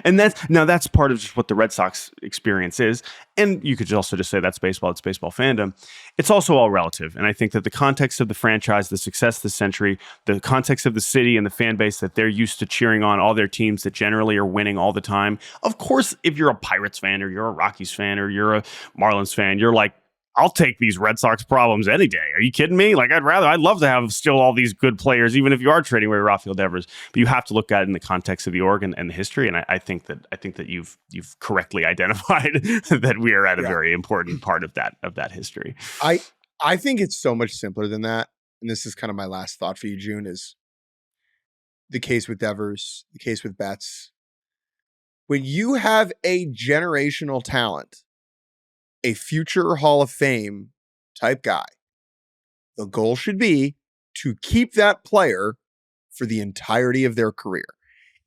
And that's part of just what the Red Sox experience is. And you could also just say that's baseball. It's baseball fandom. It's also all relative. And I think that the context of the franchise, the success of the century, the context of the city and the fan base that they're used to cheering on all their teams that generally are winning all the time. Of course, if you're a Pirates fan or you're a Rockies fan or you're a Marlins fan, you're like, I'll take these Red Sox problems any day. Are you kidding me? Like, I'd love to have still all these good players, even if you are trading away Rafael Devers. But you have to look at it in the context of the org and the history. And I think that you've correctly identified that we are at a very important part of that history. I think it's so much simpler than that. And this is kind of my last thought for you, Joon, is the case with Devers, the case with Betts. When you have a generational talent, a future Hall of Fame type guy, the goal should be to keep that player for the entirety of their career.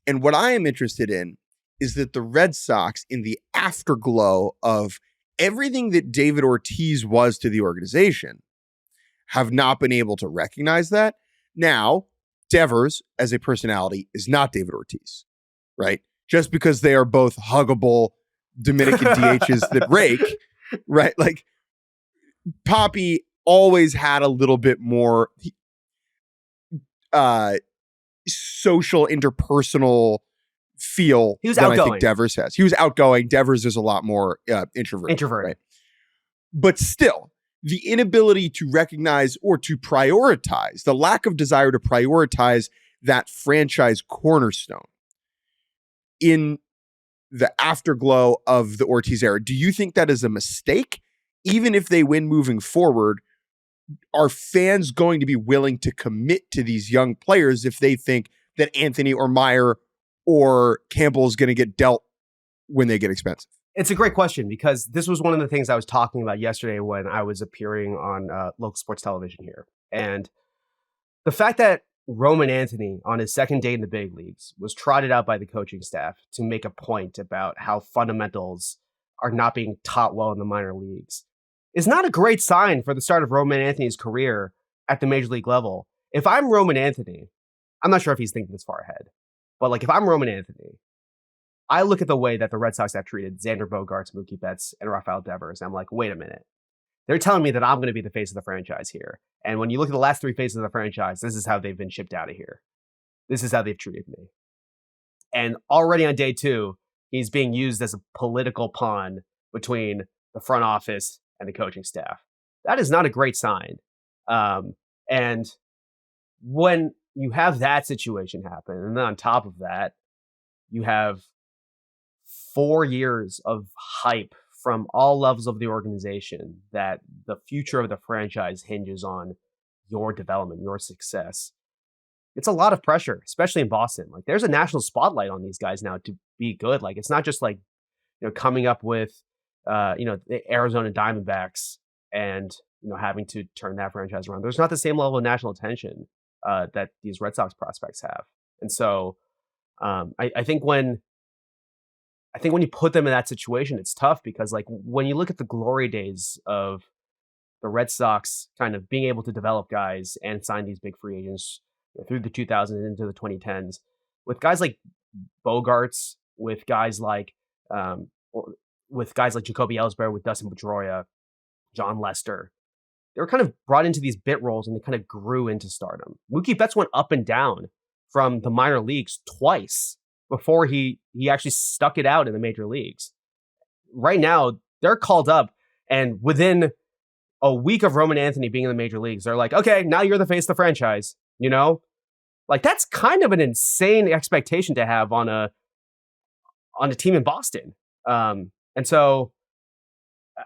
And what I am interested in is that the Red Sox, in the afterglow of everything that David Ortiz was to the organization, have not been able to recognize that. Now, Devers, as a personality, is not David Ortiz, right? Just because they are both huggable Dominican DHs that rake, right? Like, Papi always had a little bit more social, interpersonal feel than outgoing. I think Devers has. He was outgoing. Devers is a lot more introverted. Right? But still, the inability to recognize or to prioritize, the lack of desire to prioritize that franchise cornerstone in the afterglow of the Ortiz era. Do you think that is a mistake? Even if they win moving forward, are fans going to be willing to commit to these young players if they think that Anthony or Meyer or Campbell is going to get dealt when they get expensive? It's a great question, because this was one of the things I was talking about yesterday when I was appearing on local sports television here. And the fact that Roman Anthony, on his second day in the big leagues, was trotted out by the coaching staff to make a point about how fundamentals are not being taught well in the minor leagues is not a great sign for the start of Roman Anthony's career at the major league level. If I'm Roman Anthony, I'm not sure if he's thinking this far ahead, but like if I'm Roman Anthony, I look at the way that the Red Sox have treated Xander Bogaerts, Mookie Betts, and Rafael Devers, and I'm like, wait a minute. They're telling me that I'm going to be the face of the franchise here. And when you look at the last three faces of the franchise, this is how they've been shipped out of here. This is how they've treated me. And already on day two, he's being used as a political pawn between the front office and the coaching staff. That is not a great sign. And when you have that situation happen, and then on top of that, you have 4 years of hype from all levels of the organization that the future of the franchise hinges on your development, your success. It's a lot of pressure, especially in Boston. Like, there's a national spotlight on these guys now to be good. Like, it's not just like, coming up with, the Arizona Diamondbacks and, having to turn that franchise around. There's not the same level of national attention that these Red Sox prospects have. And so I think when you put them in that situation, it's tough, because like when you look at the glory days of the Red Sox kind of being able to develop guys and sign these big free agents through the 2000s into the 2010s, with guys like Bogaerts, with guys like Jacoby Ellsbury, with Dustin Pedroia, John Lester, they were kind of brought into these bit roles and they kind of grew into stardom. Mookie Betts went up and down from the minor leagues twice before he actually stuck it out in the major leagues. Right now, they're called up, and within a week of Roman Anthony being in the major leagues, they're like, okay, now you're the face of the franchise, Like, that's kind of an insane expectation to have on a team in Boston. And so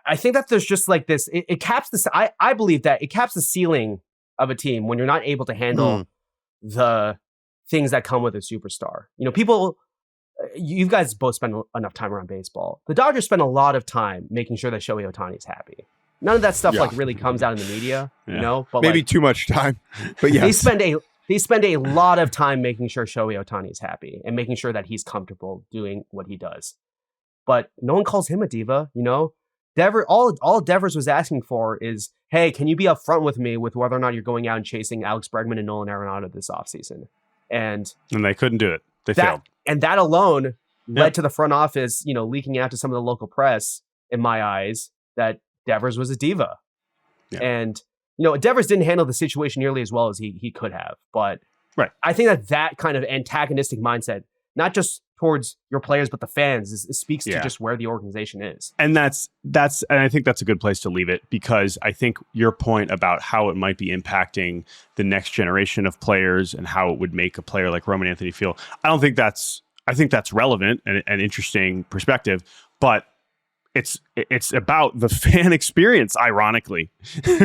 I think that there's just like this, it caps this, I believe that it caps the ceiling of a team when you're not able to handle the things that come with a superstar. You guys both spend enough time around baseball. The Dodgers spend a lot of time making sure that Shohei Ohtani is happy. None of that stuff really comes out in the media, but maybe too much time, but yeah, they spend a lot of time making sure Shohei Ohtani is happy and making sure that he's comfortable doing what he does. But no one calls him a diva, all Devers was asking for is, hey, can you be upfront with me with whether or not you're going out and chasing Alex Bregman and Nolan Arenado this offseason? And they couldn't do it. They failed. And that alone led to the front office, leaking out to some of the local press, in my eyes, that Devers was a diva. Yeah. And, Devers didn't handle the situation nearly as well as he could have. But I think that kind of antagonistic mindset, not just towards your players, but the fans, speaks to just where the organization is. And and I think that's a good place to leave it, because I think your point about how it might be impacting the next generation of players and how it would make a player like Roman Anthony feel, I think that's relevant and an interesting perspective, but it's about the fan experience, ironically,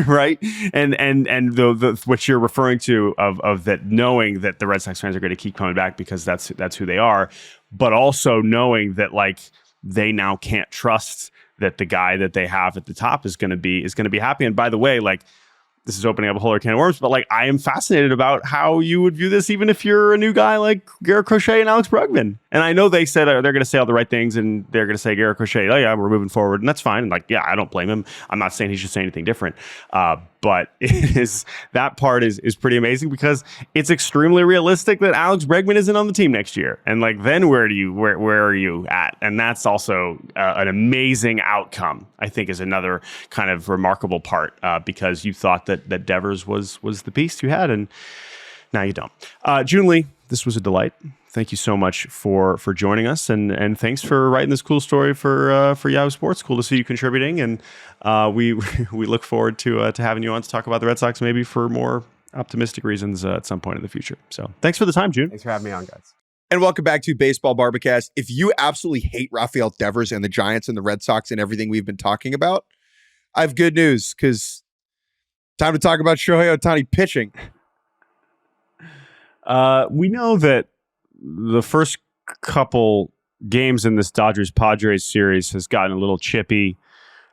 right? And the what you're referring to of that, knowing that the Red Sox fans are going to keep coming back because that's who they are, but also knowing that like they now can't trust that the guy that they have at the top is going to be happy. And by the way, like, this is opening up a whole other can of worms, but like, I am fascinated about how you would view this, even if you're a new guy like Garrett Crochet and Alex Bregman. And I know they said they're going to say all the right things, and they're going to say Garrett Crochet, oh yeah, we're moving forward, and that's fine. And like, yeah, I don't blame him. I'm not saying he should say anything different. But that part is pretty amazing, because it's extremely realistic that Alex Bregman isn't on the team next year. And like, then where are you at? And that's also an amazing outcome, I think, is another kind of remarkable part, because you thought that Devers was the piece you had, and now you don't. Joon Lee, this was a delight. Thank you so much for joining us, and thanks for writing this cool story for Yahoo Sports. Cool to see you contributing, and we look forward to having you on to talk about the Red Sox, maybe for more optimistic reasons at some point in the future. So thanks for the time, Joon. Thanks for having me on, guys. And welcome back to Baseball Barbacast. If you absolutely hate Rafael Devers and the Giants and the Red Sox and everything we've been talking about, I have good news because time to talk about Shohei Ohtani pitching. We know that the first couple games in this Dodgers-Padres series has gotten a little chippy.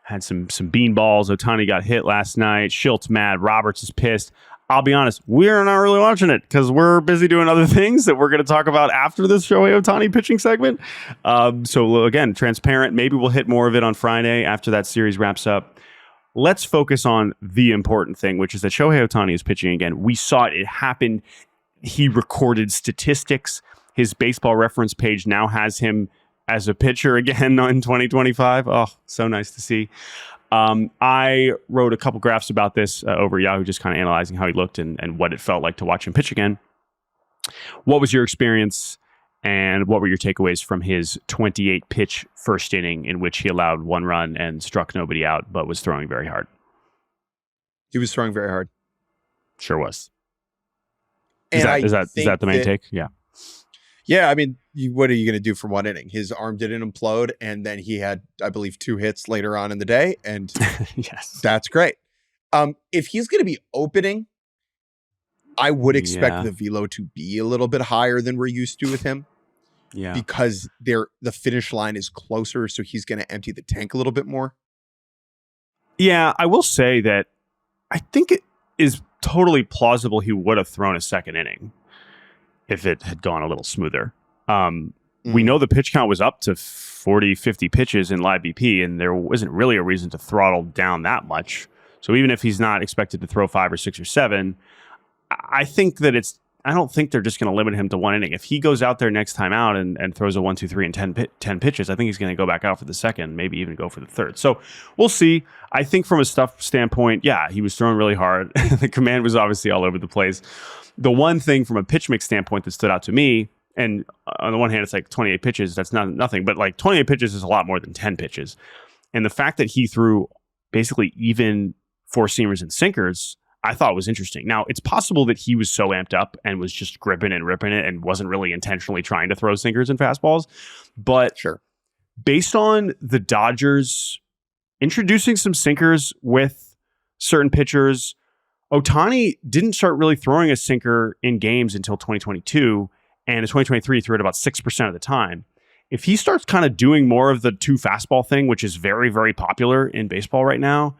Had some beanballs. Ohtani got hit last night. Schilt's mad. Roberts is pissed. I'll be honest, we're not really watching it because we're busy doing other things that we're going to talk about after this Shohei Ohtani pitching segment. So again, transparent. Maybe we'll hit more of it on Friday after that series wraps up. Let's focus on the important thing, which is that Shohei Ohtani is pitching again. We saw it. It happened. He recorded statistics. His Baseball Reference page now has him as a pitcher again in 2025. Oh, so nice to see. I wrote a couple graphs about this over Yahoo, just kind of analyzing how he looked and what it felt like to watch him pitch again. What was your experience and what were your takeaways from his 28-pitch first inning in which he allowed 1 run and struck nobody out, but was throwing very hard? He was throwing very hard. Sure was. Is that the main take? Yeah. Yeah, I mean, what are you going to do from 1 inning? His arm didn't implode, and then he had, I believe, 2 hits later on in the day, and yes, that's great. If he's going to be opening, I would expect the velo to be a little bit higher than we're used to with him. Yeah, because the finish line is closer, so he's going to empty the tank a little bit more. Yeah, I will say that I think it is totally plausible he would have thrown a second inning if it had gone a little smoother. We know the pitch count was up to 40, 50 pitches in live BP, and there wasn't really a reason to throttle down that much. So even if he's not expected to throw 5 or 6 or 7, I think that I don't think they're just going to limit him to 1 inning. If he goes out there next time out and throws a 1, 2, 3 and 10 pitches, I think he's going to go back out for the second, maybe even go for the third. So we'll see. I think from a stuff standpoint, yeah, he was throwing really hard. The command was obviously all over the place. The one thing from a pitch mix standpoint that stood out to me, and on the one hand, it's like 28 pitches, that's nothing, but like 28 pitches is a lot more than 10 pitches. And the fact that he threw basically even 4-seamers and sinkers, I thought was interesting. Now, it's possible that he was so amped up and was just gripping and ripping it and wasn't really intentionally trying to throw sinkers and fastballs. But sure, based on the Dodgers introducing some sinkers with certain pitchers, Ohtani didn't start really throwing a sinker in games until 2022, and in 2023 he threw it about 6% of the time. If he starts kind of doing more of the 2 fastball thing, which is very, very popular in baseball right now,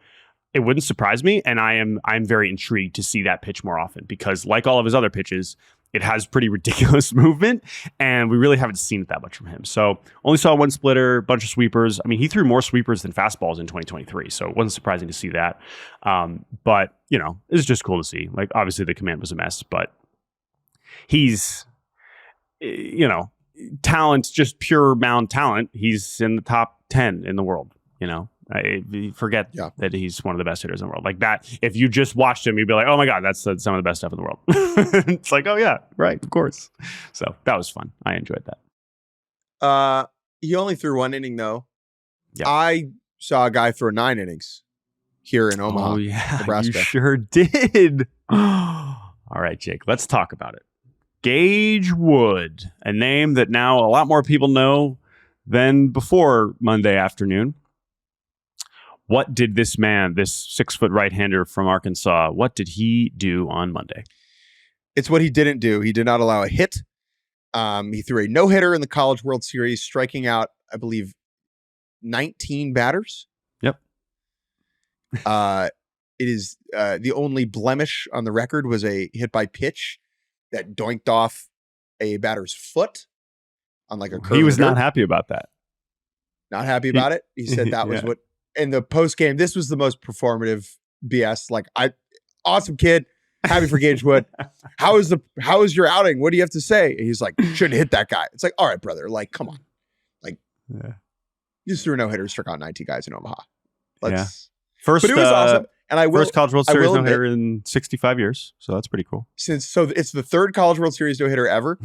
it wouldn't surprise me, and I'm very intrigued to see that pitch more often because, like all of his other pitches, it has pretty ridiculous movement, and we really haven't seen it that much from him. So only saw 1 splitter, bunch of sweepers. I mean, he threw more sweepers than fastballs in 2023, so it wasn't surprising to see that. But, you know, it's just cool to see. Like, obviously the command was a mess, but he's, you know, talent, just pure mound talent. He's in the top 10 in the world, you know. I forget that he's one of the best hitters in the world. Like that, if you just watched him, you'd be like, oh my God, that's some of the best stuff in the world. It's like, oh yeah, right, of course. So that was fun. I enjoyed that. He only threw 1 inning though. Yeah. I saw a guy throw 9 innings here in Omaha, Nebraska. You sure did. All right, Jake, let's talk about it. Gage Wood, a name that now a lot more people know than before Monday afternoon. What did this man, this 6-foot right-hander from Arkansas, what did he do on Monday? It's what he didn't do. He did not allow a hit. He threw a no-hitter in the College World Series, striking out, I believe, 19 batters. Yep. It is the only blemish on the record was a hit by pitch that doinked off a batter's foot on like a curve. He was not happy about that. Not happy about it. He said that was what, in the post game, this was the most performative BS. Like, awesome kid. Happy for Gage Wood. How is your outing? What do you have to say? And he's like, shouldn't hit that guy. It's like, all right, brother. Like, come on. Like, you just threw a no-hitter, struck out 19 guys in Omaha. But it was awesome. And first College World Series no-hitter in 65 years. So that's pretty cool. It's the 3rd College World Series no-hitter ever.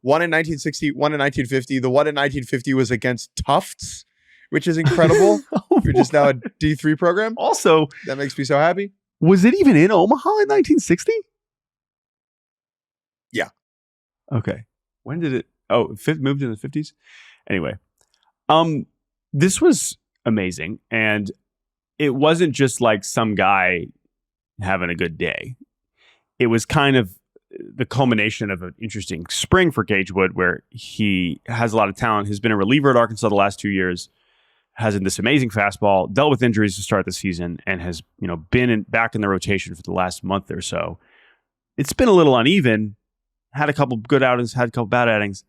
One in 1960, one in 1950. The one in 1950 was against Tufts, which is incredible. You're just now a D3 program. Also, that makes me so happy. Was it even in Omaha in 1960? Okay. When did it? Oh, moved in the 50s? Anyway, this was amazing. And it wasn't just like some guy having a good day. It was kind of the culmination of an interesting spring for Gage Wood, where he has a lot of talent, has been a reliever at Arkansas the last 2 years, has this amazing fastball, dealt with injuries to start the season, and has been back in the rotation for the last month or so. It's been a little uneven, had a couple good outings, had a couple bad outings,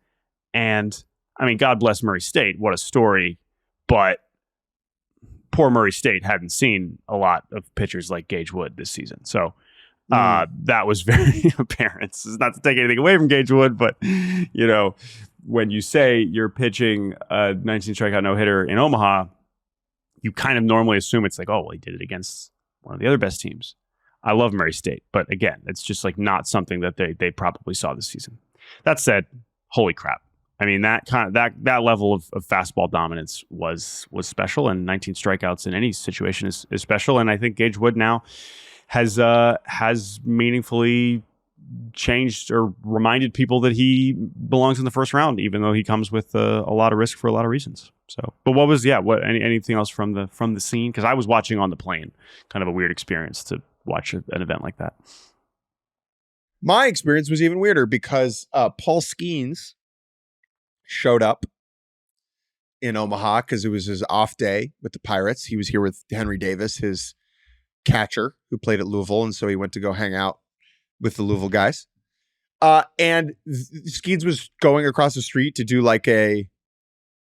and I mean, God bless Murray State. What a story. But poor Murray State hadn't seen a lot of pitchers like Gage Wood this season. So that was very apparent. This is not to take anything away from Gage Wood, but, when you say you're pitching a 19 strikeout no-hitter in Omaha, you kind of normally assume it's like, oh, well, he did it against one of the other best teams. I love Murray State, but again, it's just like not something that they probably saw this season. That said, holy crap. I mean, that level of fastball dominance was special, and 19 strikeouts in any situation is special. And I think Gage Wood now has meaningfully changed or reminded people that he belongs in the first round, even though he comes with a lot of risk for a lot of reasons. So, but anything else from the scene? Because I was watching on the plane, kind of a weird experience to watch an event like that. My experience was even weirder because Paul Skeens showed up in Omaha because it was his off day with the Pirates. He was here with Henry Davis, his catcher, who played at Louisville, and so he went to go hang out with the Louisville guys. And Skeens was going across the street to do like an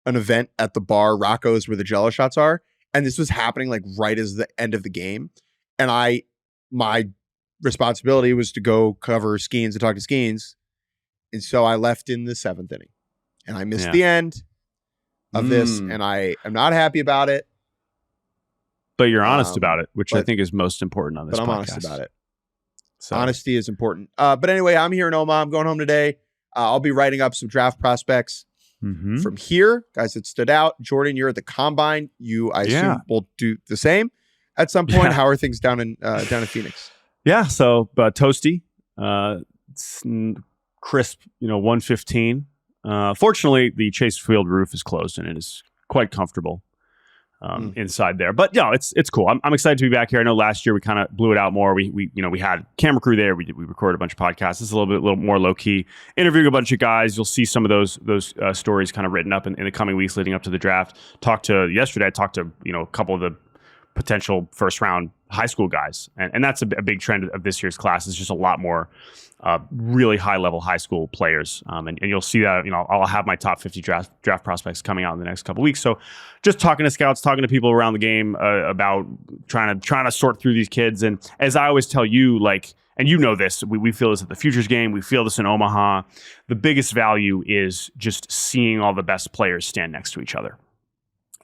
event at the bar Rocco's where the Jello shots are, and this was happening like right as the end of the game. And my responsibility was to go cover Skeens and talk to Skeens, and so I left in the 7th inning. And I missed the end of this, and I am not happy about it. But you're honest about it, which I think is most important on this podcast. But I'm honest about it. So. Honesty is important. But anyway, I'm here in Omaha. I'm going home today. I'll be writing up some draft prospects from here. Guys that stood out. Jordan, you're at the Combine. I assume will do the same at some point. How are things down in Phoenix? Yeah, so toasty. It's crisp, 115. Fortunately, the Chase Field roof is closed and it is quite comfortable inside there. But it's cool. I'm excited to be back here. I know last year we kind of blew it out more. We had camera crew there. We recorded a bunch of podcasts. This is a little more low key. Interviewing a bunch of guys. You'll see some of those stories kind of written up in the coming weeks leading up to the draft. Yesterday I talked to a couple of the potential first round high school guys, and that's a big trend of this year's class. Is just a lot more really high level high school players, and you'll see that. I'll have my top 50 draft prospects coming out in the next couple weeks. So just talking to scouts, talking to people around the game about trying to sort through these kids. And as I always tell you, and this, we feel this at the Futures game, we feel this in Omaha. The biggest value is just seeing all the best players stand next to each other.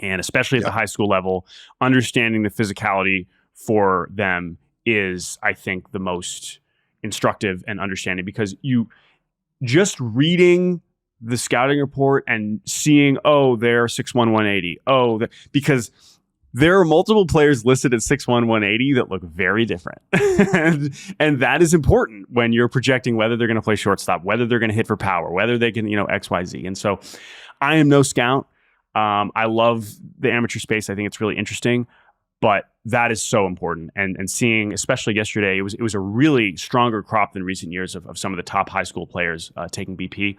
And especially at the high school level, understanding the physicality for them is, I think, the most instructive and understanding, because you just reading the scouting report and seeing, they're 6'1", 180. Because there are multiple players listed at 6'1", 180 that look very different. and that is important when you're projecting whether they're going to play shortstop, whether they're going to hit for power, whether they can, X, Y, Z. And so I am no scout. I love the amateur space. I think it's really interesting, but that is so important. And seeing, especially yesterday, it was a really stronger crop than recent years of some of the top high school players taking BP.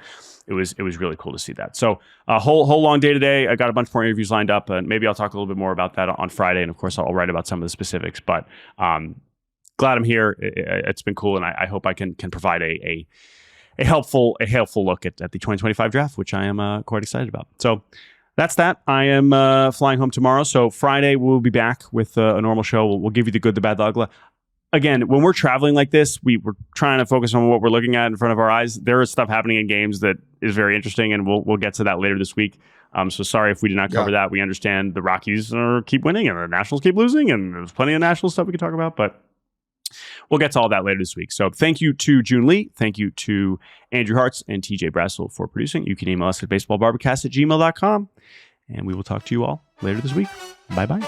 It was really cool to see that. So a whole long day today. I got a bunch more interviews lined up, and maybe I'll talk a little bit more about that on Friday. And of course, I'll write about some of the specifics. But glad I'm here. It's been cool, and I hope I can provide a helpful look at the 2025 draft, which I am quite excited about. So. That's that. I am flying home tomorrow. So Friday, we'll be back with a normal show. We'll give you the good, the bad, the ugly. Again, when we're traveling like this, we're trying to focus on what we're looking at in front of our eyes. There is stuff happening in games that is very interesting, and we'll get to that later this week. So sorry if we did not cover that. We understand the Rockies keep winning and the Nationals keep losing, and there's plenty of National stuff we could talk about, but we'll get to all that later this week. So thank you to Joon Lee. Thank you to Andrew Hartz and TJ Brassel for producing. You can email us at baseballbarbacast@gmail.com. And we will talk to you all later this week. Bye-bye.